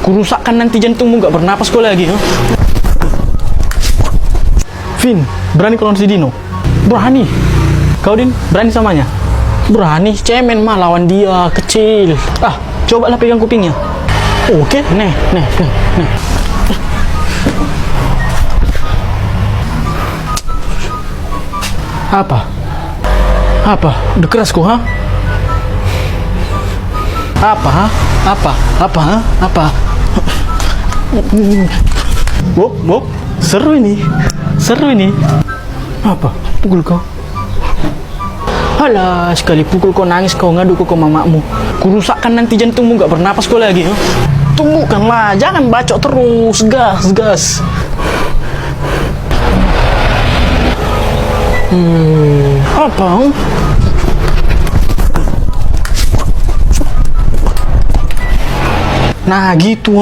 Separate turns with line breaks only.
Kurusakkan nanti jantungmu, gak bernapas kau lagi. Huh? Vin, berani kalau si Dino? Berani. Kau Din, berani samanya? Berani, cemen mah lawan dia, kecil. Ah, cobalah pegang kupingnya. Oke, nih. Apa? Udah keras kok, ha? Apa? Bob, seru ini. Apa? Pukul kau? Alah, sekali pukul kau nangis, kau ngadu ke mamamu. Kurusakkan nanti jantungmu, gak bernapas kau lagi. Huh? Tunggukanlah, jangan bacok terus, gas. Apa? Nah gitu,